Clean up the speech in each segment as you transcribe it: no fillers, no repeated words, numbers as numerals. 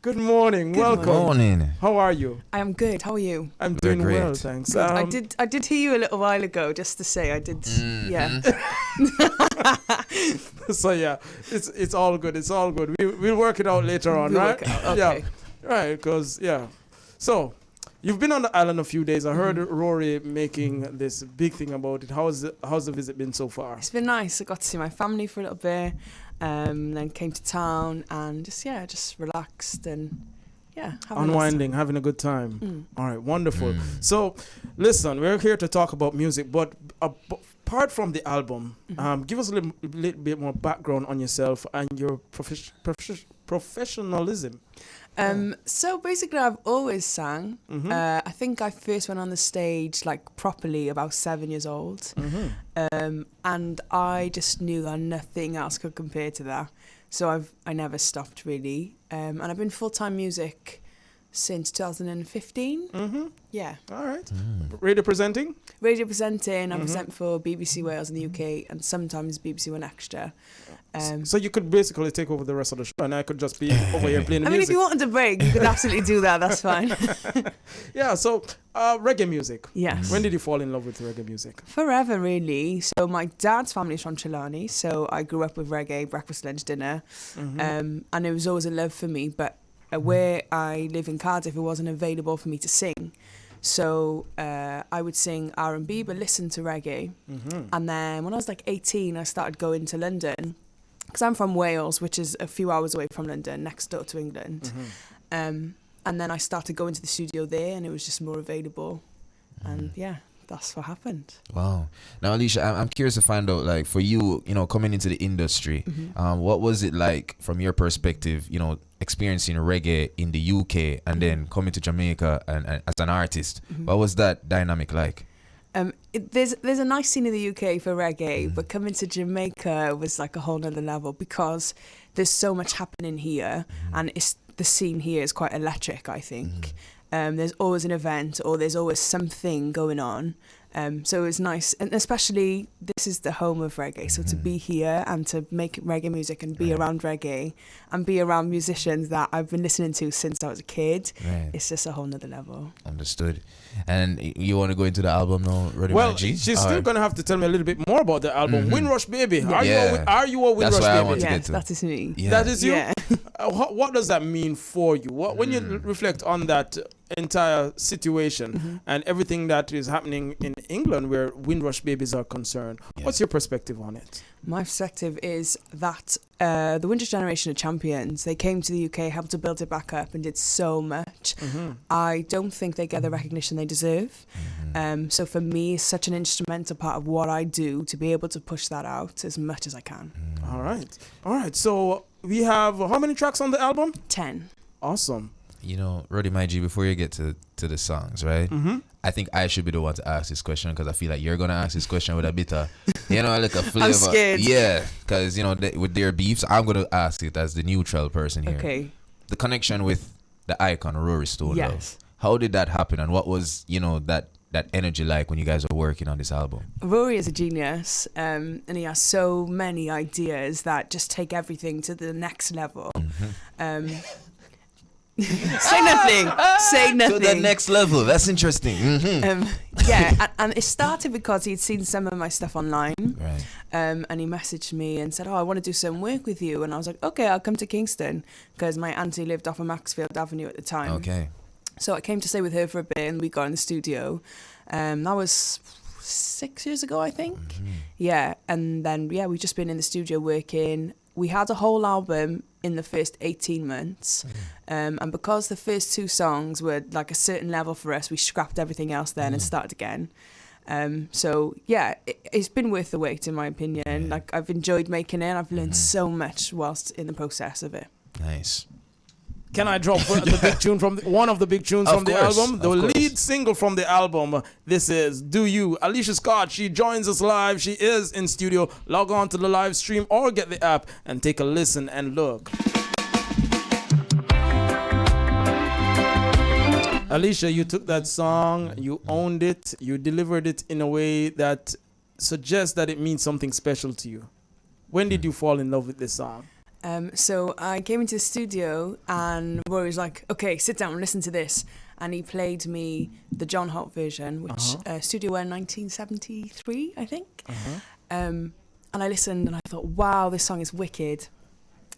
Good morning. Welcome. Good morning. How are you? I am good. How are you? I'm doing well, thanks. I did hear you a little while ago, just to say I did. Yeah. So yeah, it's all good. It's all good. We'll work it out later on, right? Okay. Yeah. Right. Because So, you've been on the island a few days. I heard Rory making this big thing about it. How's the visit been so far? It's been nice. I got to see my family for a little bit, then came to town and just relaxed and unwinding, having a good time. All right, wonderful. So, listen, we're here to talk about music, but apart from the album, give us a little bit more background on yourself and your professionalism. So basically, I've always sang. I think I first went on the stage like properly about 7 years old, and I just knew that nothing else could compare to that. So I never stopped really, and I've been full-time music since 2015. Yeah. All right. Radio presenting. I present for BBC Wales in the UK and sometimes BBC One Extra. So you could basically take over the rest of the show and I could just be over here playing the music. I mean, if you wanted a break, you could absolutely do that. That's fine. Yeah, so reggae music. Yes. When did you fall in love with reggae music? Forever, really. So my dad's family is from Trelawney, so I grew up with reggae, breakfast, lunch, dinner. And it was always a love for me, but where I live in Cardiff, it wasn't available for me to sing. So I would sing R&B, but listen to reggae. And then when I was like 18, I started going to London, because I'm from Wales, which is a few hours away from London, next door to England. And then I started going to the studio there, and it was just more available. And that's what happened. Wow. Now, Aleighcia, I'm curious to find out, like, for you, coming into the industry, what was it like from your perspective, experiencing reggae in the UK and then coming to Jamaica and as an artist? What was that dynamic like? There's a nice scene in the UK for reggae, but coming to Jamaica was like a whole nother level because there's so much happening here, and the scene here is quite electric, I think. There's always an event or there's always something going on. So it was nice, and especially this is the home of reggae, so to be here and to make reggae music and be around reggae and be around musicians that I've been listening to since I was a kid, it's just a whole nother level. Understood. And you want to go into the album now, Rory? Well, she's still going to have to tell me a little bit more about the album. WindRush Baby. Are you a WindRush That's Baby? I want to get to. That is me. Yeah. That is you? Yeah. What does that mean for you? When you reflect on that entire situation and everything that is happening in England where WindRush Babies are concerned, what's your perspective on it? My perspective is that the WindRush generation of champions, they came to the UK, helped to build it back up and did so much. I don't think they get the recognition they deserve. So for me, it's such an instrumental part of what I do to be able to push that out as much as I can. All right. So we have how many tracks on the album? 10. Awesome. Roddy, my G, before you get to the songs, right? I think I should be the one to ask this question because I feel like you're going to ask this question with a bit of, like a flavor. I'm scared. Yeah, because, with their beefs, I'm going to ask it as the neutral person here. Okay. The connection with the icon, Rory StoneLove. Yes. How did that happen and what was, that energy like when you guys were working on this album? Rory is a genius, and he has so many ideas that just take everything to the next level. Say nothing. To the next level. That's interesting. And it started because he'd seen some of my stuff online. Right. And he messaged me and said, I want to do some work with you. And I was like, okay, I'll come to Kingston, because my auntie lived off of Maxfield Avenue at the time. Okay. So I came to stay with her for a bit, and we got in the studio. That was 6 years ago, I think. Yeah. And then, we've just been in the studio working. We had a whole album in the first 18 months. And because the first 2 songs were like a certain level for us, we scrapped everything else then and started again. It's been worth the wait, in my opinion. Like, I've enjoyed making it. I've learned so much whilst in the process of it. Nice. Can I drop the big tune from one of the big tunes from the album? The lead single from the album. This is Do You. Aleighcia Scott, she joins us live. She is in studio. Log on to the live stream or get the app and take a listen and look. Aleighcia, you took that song, you owned it, you delivered it in a way that suggests that it means something special to you. When did you fall in love with this song? So I came into the studio and Rory was like, okay, sit down and listen to this. And he played me the John Holt version, which studio in 1973, I think. And I listened and I thought, wow, this song is wicked.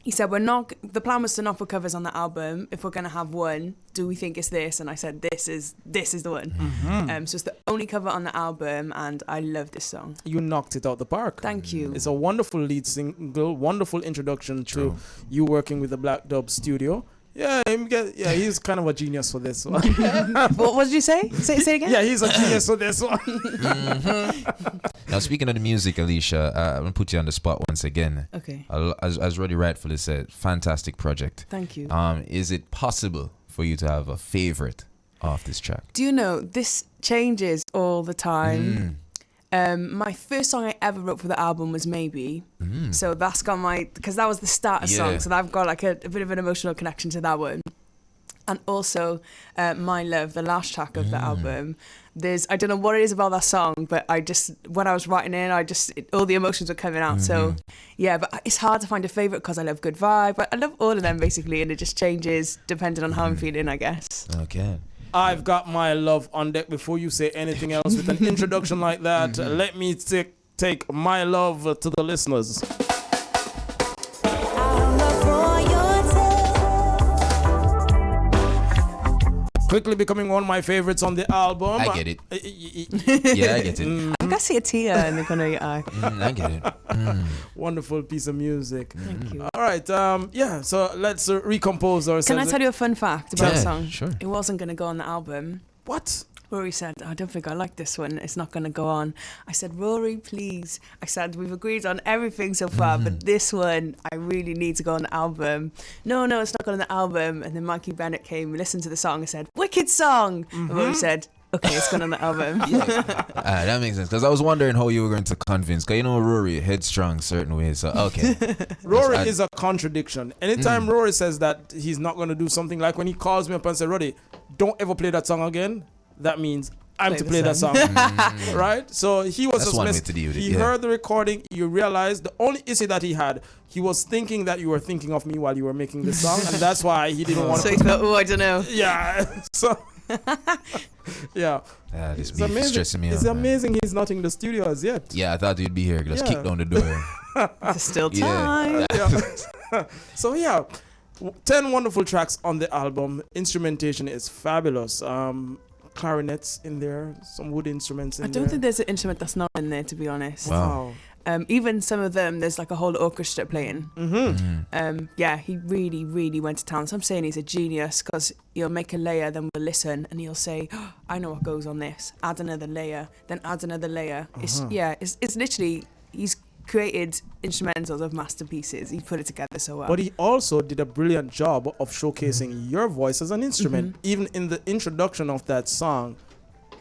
He said, the plan was to not put covers on the album. If we're going to have one, do we think it's this? And I said, this is the one. So it's the only cover on the album, and I love this song. You knocked it out the park. Thank you. It's a wonderful lead single, wonderful introduction to you working with the Black Dub Studio. Yeah, he's kind of a genius for this one. What did you say? Say it again? Yeah, he's a genius for this one. Now, speaking of the music, Aleighcia, I'm going to put you on the spot once again. Okay. As Roddy rightfully said, fantastic project. Thank you. Is it possible for you to have a favorite off this track? Do you know, this changes all the time. My first song I ever wrote for the album was Maybe. So that's got because that was the starter song. So I've got like a bit of an emotional connection to that one. And also My Love, the last track of the album. I don't know what it is about that song, but when I was writing it, all the emotions were coming out. So yeah, but it's hard to find a favourite because I love Good Vibe. But I love all of them basically, and it just changes depending on how I'm feeling, I guess. Okay. I've got My Love on deck. Before you say anything else with an introduction like that, let me take My Love to the listeners. Quickly becoming one of my favorites on the album. I get it. Yeah, I get it. I can see a tear in the corner of your eye. I get it. Wonderful piece of music. Thank you. All right. So let's recompose ourselves. Can I tell you a fun fact about the song? Sure. It wasn't going to go on the album. What? Rory said, I don't think I like this one. It's not going to go on. I said, Rory, please. I said, we've agreed on everything so far, but this one, I really need to go on the album. No, it's not going on the album. And then Mikey Bennett came, listened to the song and said, wicked song. And Rory said, okay, it's going on the album. That makes sense. Because I was wondering how you were going to convince. Because you know Rory, headstrong certain ways. So, okay. Rory is a contradiction. Anytime Rory says that he's not going to do something, like when he calls me up and says, Roddy, don't ever play that song again. That means I'm to play that song. Right? So he was That's just one way to deal with it. He heard the recording. You realized the only issue that he was thinking that you were thinking of me while you were making the song, and that's why he didn't want to. So he thought, I don't know. Yeah. So yeah. This beef is stressing me out. It's amazing he's not in the studio as yet. Yeah, I thought you'd be here. Just kick down the door. There's still time. Yeah. So yeah, 10 wonderful tracks on the album. Instrumentation is fabulous. Clarinets in there, some wood instruments in there. I don't think there's an instrument that's not in there, to be honest. Wow. Even some of them, there's like a whole orchestra playing. Yeah, he really, really went to town. So I'm saying he's a genius because he'll make a layer, then we'll listen, and he'll say, I know what goes on this. Add another layer, then add another layer. It's literally, he's created instrumentals of masterpieces. He put it together so well. But he also did a brilliant job of showcasing your voice as an instrument. Even in the introduction of that song,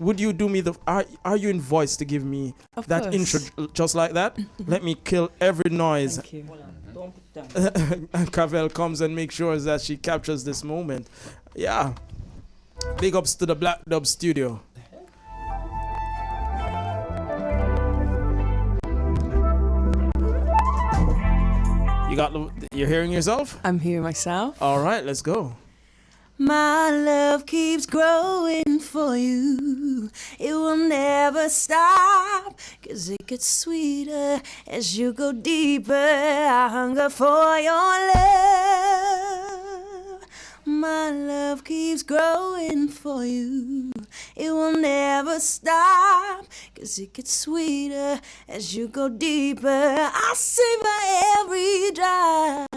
would you do me are you in voice to give me that intro just like that? Let me kill every noise. Thank you. And Cavell comes and makes sure that she captures this moment. Yeah. Big ups to the Black Dub Studio. You're hearing yourself? I'm hearing myself. All right, let's go. My love keeps growing for you. It will never stop, 'cause it gets sweeter as you go deeper. I hunger for your love. My love keeps growing for you. It will never stop, 'cause it gets sweeter as you go deeper. I savor every drop.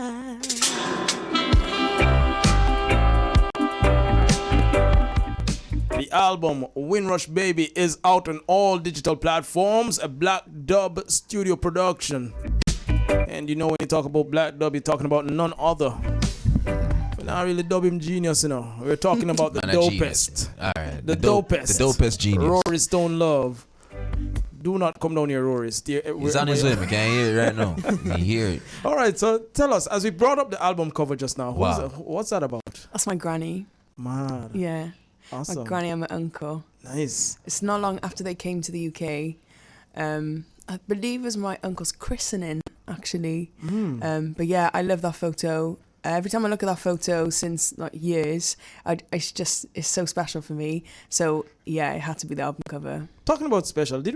The album WindRush Baby is out on all digital platforms, a Black Dub studio production. And you know when you talk about Black Dub, you're talking about none other. We're not really dub him genius, you know. We're talking about the dopest. All right. The dopest. The dopest genius. Rory StoneLove. Do not come down here, Rory. He's on his way. I can't hear it right now. I hear it. All right, so tell us, as we brought up the album cover just now, what's that about? That's my granny. Man. Yeah. Awesome. My granny and my uncle. Nice. It's not long after they came to the UK. I believe it was my uncle's christening. actually. But yeah, I love that photo. Every time I look at that photo since like years, it's so special for me. So yeah, it had to be the album cover. Talking about special, did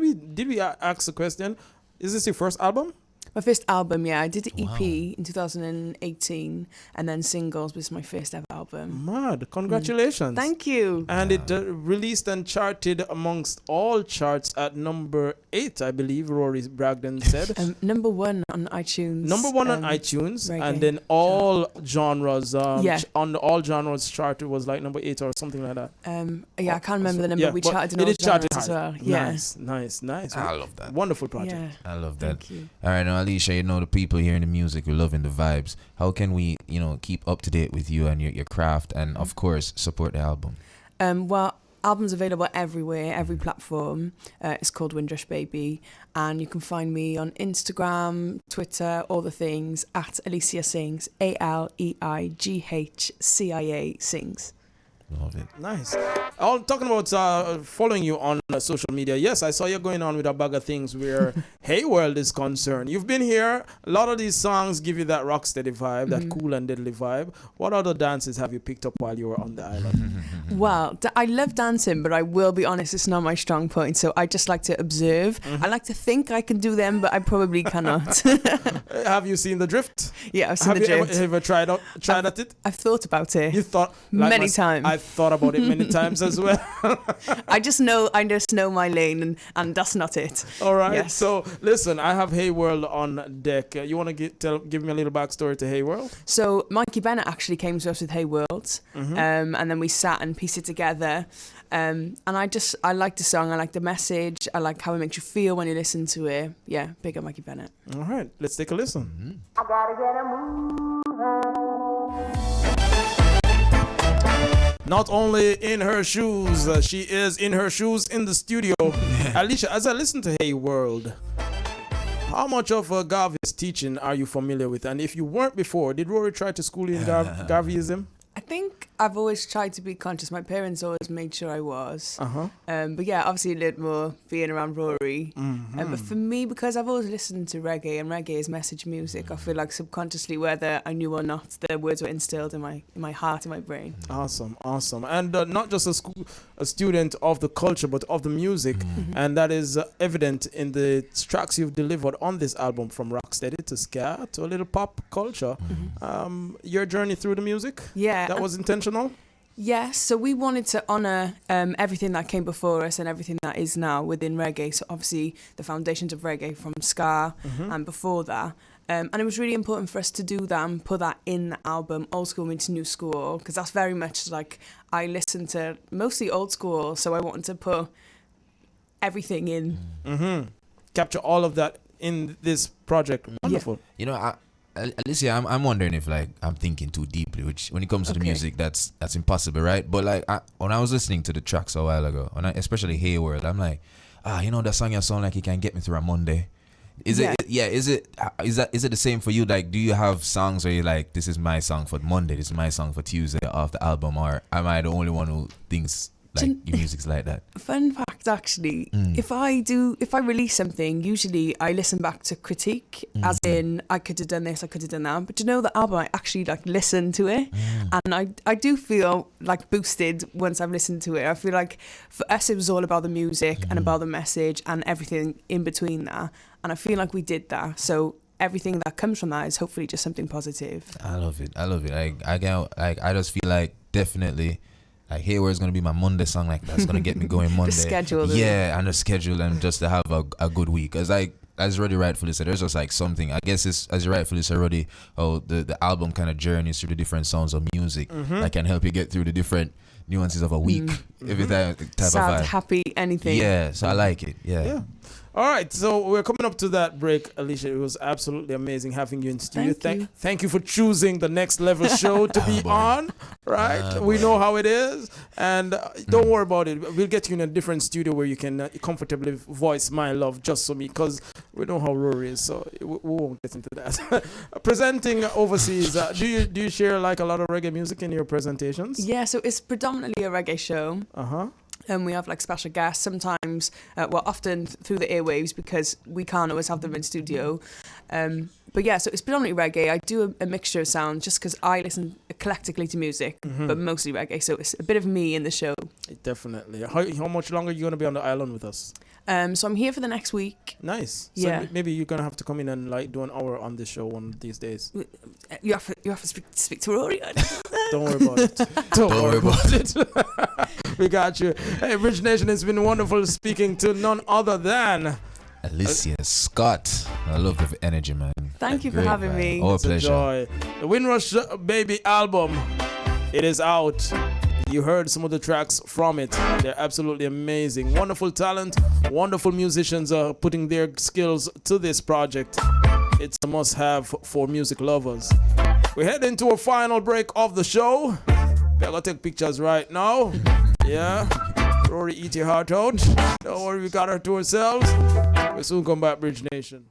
we ask a question? Is this your first album? My first album, yeah. I did the EP in 2018, and then singles was my first ever album. Mad. Congratulations. Thank you. And it released and charted amongst all charts at number 8, I believe Rory Bragdon said. Number 1 on iTunes. Number 1 on iTunes, reggae. and then all genres, Yeah. on the all genres chart, it was like number 8 or something like that. Yeah, I can't remember the number. Yeah, we but charted in all it is charted genres as high. well. Yeah. Nice. I love that. Wonderful project. Yeah. I love that. Thank you. All right, now Aleighcia, you know the people hearing the music, we're loving the vibes. How can we, keep up to date with you and your craft, and of course support the album? Well, album's available everywhere, every platform. It's called WindRush Baby, and you can find me on Instagram, Twitter, all the things at Aleighcia Sings, ALEIGHCIA Sings. Love it. Nice. Talking about following you on social media. Yes, I saw you going on with a bag of things where Hey World is concerned. You've been here. A lot of these songs give you that rocksteady vibe, that cool and deadly vibe. What other dances have you picked up while you were on the island? Well, I love dancing, but I will be honest, it's not my strong point. So I just like to observe. I like to think I can do them, but I probably cannot. Have you seen the drift? Yeah, I've seen the drift. Have you ever tried at it? I've thought about it. You thought like many times. I've thought about it many times as well. I just know my lane, and that's not it. All right. Yes. So listen, I have Hey World on deck. You want to give me a little backstory to Hey World? So Mikey Bennett actually came to us with Hey World, and then we sat and pieced it together. And I like the song. I like the message. I like how it makes you feel when you listen to it. Yeah, big up Mikey Bennett. All right, let's take a listen. I gotta get a move. Not only in her shoes, she is in her shoes in the studio. Aleighcia, as I listen to Hey World, how much of Garvey's teaching are you familiar with? And if you weren't before, did Rory try to school you in Garveyism? I think I've always tried to be conscious. My parents always made sure I was. But yeah, obviously a little more being around Rory. But for me, because I've always listened to reggae, and reggae is message music, I feel like subconsciously, whether I knew or not, the words were instilled in my heart, in my brain. Awesome. And not just a student of the culture, but of the music. And that is evident in the tracks you've delivered on this album, from rocksteady to ska to a little pop culture. Your journey through the music? Yeah. That was intentional? Yes, so we wanted to honour everything that came before us and everything that is now within reggae. So obviously the foundations of reggae from ska and before that. And it was really important for us to do that and put that in the album, old school meets new school, because that's very much like I listen to mostly old school, so I wanted to put everything in. Capture all of that in this project. Wonderful. Aleighcia, I'm wondering if I'm thinking too deeply, which when it comes to the music, that's impossible, right? But when I was listening to the tracks a while ago, especially Hey World, I'm like, that song you sound like it can get me through a Monday. Is it the same for you? Like, do you have songs where you're like, this is my song for Monday, this is my song for Tuesday off the album, or am I the only one who thinks like your music's like that? Fun fact, actually, if I release something, usually I listen back to critique, as in I could have done this, I could have done that. But the album, I actually listen to it, and I do feel boosted once I've listened to it. I feel like for us it was all about the music and about the message and everything in between that, and I feel like we did that. So everything that comes from that is hopefully just something positive. I love it. I just feel like definitely. Hey World's gonna be my Monday song, that's gonna get me going Monday. The schedule. And the schedule, and just to have a good week. As Roddy rightfully said, there's just something. I guess it's, as you rightfully said, Roddy, the album kind of journeys through the different sounds of music that can help you get through the different nuances of a week. Every type Sad, of vibe. happy, anything. Yeah, so I like it. Yeah. All right, so we're coming up to that break, Aleighcia. It was absolutely amazing having you in studio. Thank you for choosing the Next Level show to be on. Right, we know how it is, and don't worry about it. We'll get you in a different studio where you can comfortably voice my love just for me, because we know how Rory is, so we won't get into that. Presenting overseas, do you share a lot of reggae music in your presentations? Yeah, so it's predominantly a reggae show. And we have like special guests sometimes, often through the airwaves because we can't always have them in studio. But yeah, so it's predominantly reggae. I do a mixture of sound just because I listen eclectically to music, but mostly reggae. So it's a bit of me in the show. Definitely. How much longer are you going to be on the island with us? So I'm here for the next week. Nice. Yeah. So maybe you're going to have to come in and like do an hour on this show one of these days. You have to speak to Rory. Don't worry about it. Don't worry about it. We got you. Hey, Bridge Nation, it's been wonderful speaking to none other than Aleighcia Scott. I love the energy, man. Thank you for Great, having man. me. Oh, It's a pleasure. joy. The WindRush Baby album, it is out. You heard some of the tracks from it. They're absolutely amazing. Wonderful talent. Wonderful musicians are putting their skills to this project. It's a must-have for music lovers. We head into a final break of the show. We're gonna take pictures right now. Yeah. Rory, eat your heart out. Don't worry, we got her to ourselves. We'll soon come back, Bridge Nation.